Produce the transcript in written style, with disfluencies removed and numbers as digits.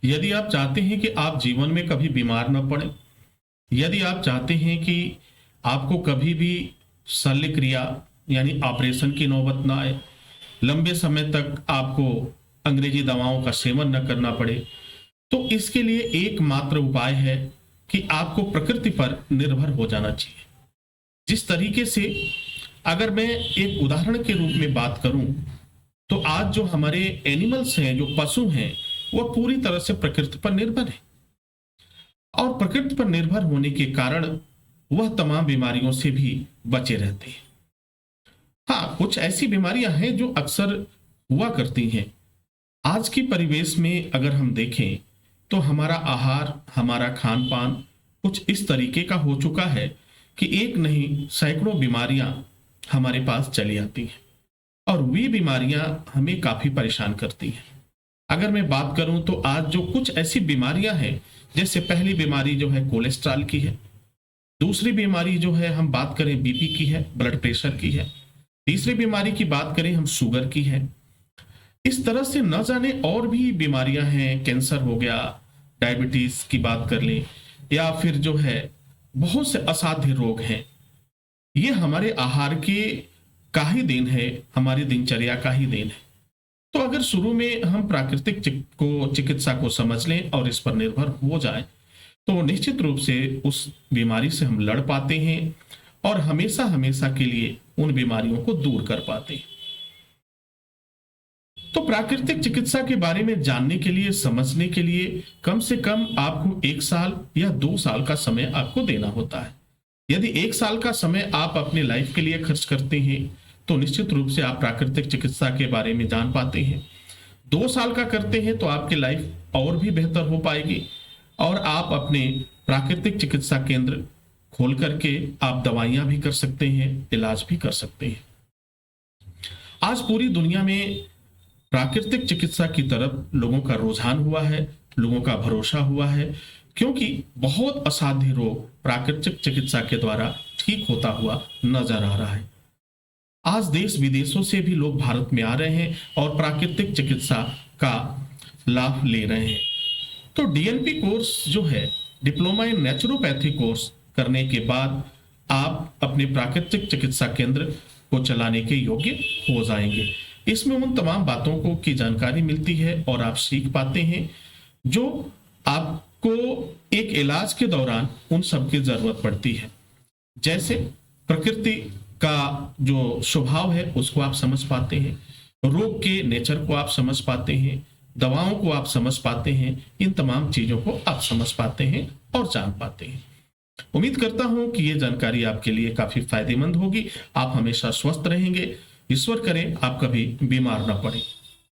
यदि आप चाहते हैं कि आप जीवन में कभी बीमार न पड़े, यदि आप चाहते हैं कि आपको कभी भी शल्य क्रिया यानी ऑपरेशन की नौबत ना आए, लंबे समय तक आपको अंग्रेजी दवाओं का सेवन न करना पड़े, तो इसके लिए एकमात्र उपाय है कि आपको प्रकृति पर निर्भर हो जाना चाहिए। जिस तरीके से अगर मैं एक उदाहरण के रूप में बात करूं, तो आज जो हमारे एनिमल्स हैं, जो पशु हैं, वह पूरी तरह से प्रकृति पर निर्भर है और प्रकृति पर निर्भर होने के कारण वह तमाम बीमारियों से भी बचे रहते हैं। हाँ, कुछ ऐसी बीमारियां हैं जो अक्सर हुआ करती हैं। आज की परिवेश में अगर हम देखें तो हमारा आहार, हमारा खान पान कुछ इस तरीके का हो चुका है कि एक नहीं सैकड़ों बीमारियां हमारे पास चली आती हैं और वे बीमारियां हमें काफी परेशान करती हैं। अगर मैं बात करूं तो आज जो कुछ ऐसी बीमारियां हैं, जैसे पहली बीमारी जो है कोलेस्ट्रॉल की है, दूसरी बीमारी जो है हम बात करें बीपी की है, ब्लड प्रेशर की है, तीसरी बीमारी की बात करें हम शुगर की है। इस तरह से न जाने और भी बीमारियां हैं, कैंसर हो गया, डायबिटीज की बात कर लें, या फिर जो है बहुत से असाध्य रोग हैं। ये हमारे आहार के का ही देन है, हमारी दिनचर्या का ही देन है। तो अगर शुरू में हम प्राकृतिक चिकित्सा को समझ लें और इस पर निर्भर हो जाए, तो निश्चित रूप से उस बीमारी से हम लड़ पाते हैं और हमेशा हमेशा के लिए उन बीमारियों को दूर कर पाते हैं। तो प्राकृतिक चिकित्सा के बारे में जानने के लिए, समझने के लिए कम से कम आपको 1 साल या 2 साल का समय आपको देना होता है। यदि 1 साल का समय आप अपने लाइफ के लिए खर्च करते हैं, तो निश्चित रूप से आप प्राकृतिक चिकित्सा के बारे में जान पाते हैं। 2 साल का करते हैं तो आपकी लाइफ और भी बेहतर हो पाएगी और आप अपने प्राकृतिक चिकित्सा केंद्र खोल करके आप दवाइयां भी कर सकते हैं, इलाज भी कर सकते हैं। आज पूरी दुनिया में प्राकृतिक चिकित्सा की तरफ लोगों का रुझान हुआ है, लोगों का भरोसा हुआ है, क्योंकि बहुत असाध्य रोग प्राकृतिक चिकित्सा के द्वारा ठीक होता हुआ नजर आ रहा है। आज देश विदेशों से भी लोग भारत में आ रहे हैं और प्राकृतिक चिकित्सा का लाभ ले रहे हैं। तो डीएनपी कोर्स जो है, डिप्लोमा इन नेचुरोपैथी कोर्स करने के बाद आप अपने प्राकृतिक चिकित्सा केंद्र को चलाने के योग्य हो जाएंगे। इसमें उन तमाम बातों को की जानकारी मिलती है और आप सीख पाते हैं जो आपको एक इलाज के दौरान उन सब की जरूरत पड़ती है। जैसे प्रकृति का जो स्वभाव है उसको आप समझ पाते हैं, रोग के नेचर को आप समझ पाते हैं, दवाओं को आप समझ पाते हैं, इन तमाम चीजों को आप समझ पाते हैं और जान पाते हैं। उम्मीद करता हूं कि ये जानकारी आपके लिए काफी फायदेमंद होगी। आप हमेशा स्वस्थ रहेंगे। ईश्वर करे आप कभी बीमार ना पड़े।